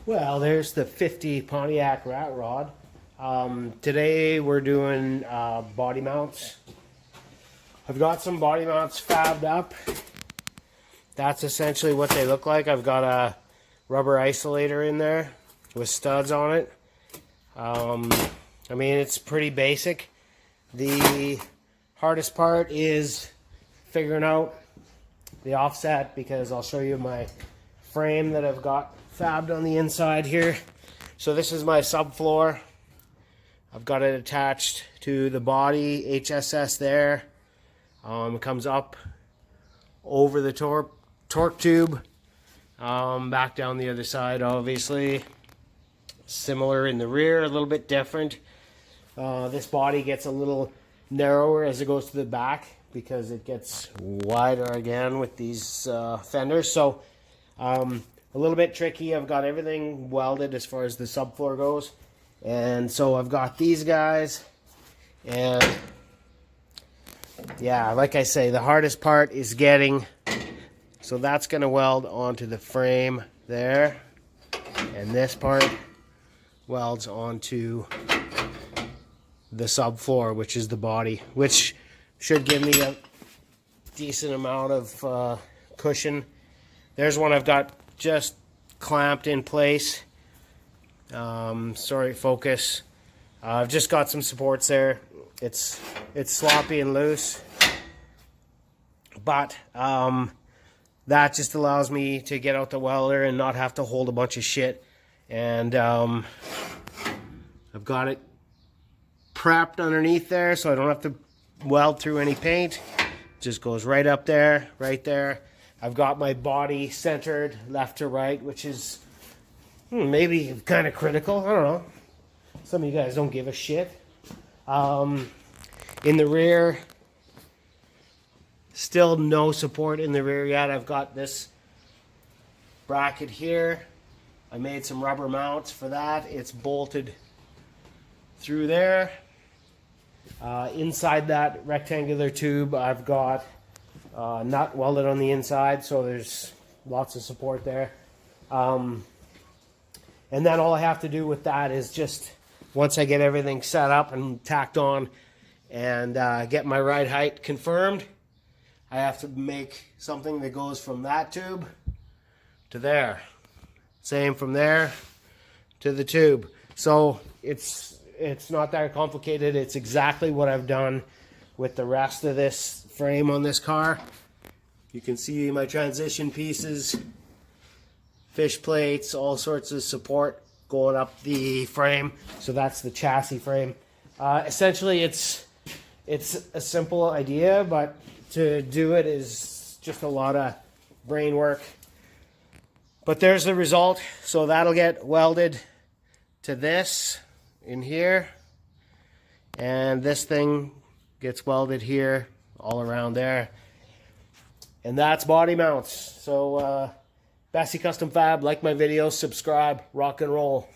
Well, there's the 50 Pontiac rat rod. Today we're doing body mounts. I've got some body mounts fabbed up. That's essentially what they look like. I've got a rubber isolator in there with studs on it. I mean, it's pretty basic. The hardest part is figuring out the offset, because I'll show you my frame that I've got fabbed on the inside here. So this is my subfloor. I've got it attached to the body HSS there. It comes up over the torque tube, back down the other side, obviously. Similar in the rear, a little bit different. This body gets a little narrower as it goes to the back because it gets wider again with these fenders. So a little bit tricky. I've got everything welded as far as the subfloor goes. And so I've got these guys. And yeah, like I say, the hardest part is getting, so that's going to weld onto the frame there. And this part welds onto the subfloor, which is the body, which should give me a decent amount of cushion. There's one I've got just clamped in place. Sorry, focus. I've just got some supports there. It's sloppy and loose, but that just allows me to get out the welder and not have to hold a bunch of shit. And I've got it prepped underneath there, so I don't have to weld through any paint. It just goes right up there, right there. I've got my body centered left to right, which is maybe kind of critical. I don't know. Some of you guys don't give a shit. In the rear, still no support in the rear yet. I've got this bracket here. I made some rubber mounts for that. It's bolted through there. Inside that rectangular tube, I've got nut welded on the inside, so there's lots of support there. And then all I have to do with that is just, once I get everything set up and tacked on and get my ride height confirmed, I have to make something that goes from that tube to there. Same from there to the tube. So it's not that complicated. It's exactly what I've done with the rest of this frame on this car. You can see my transition pieces, fish plates, all sorts of support going up the frame. So that's the chassis frame. Essentially, it's a simple idea, but to do it is just a lot of brain work. But there's the result. So that'll get welded to this in here, and this thing gets welded here, all around there. And that's body mounts. So Besse Custom Fab, like my videos, subscribe, rock and roll.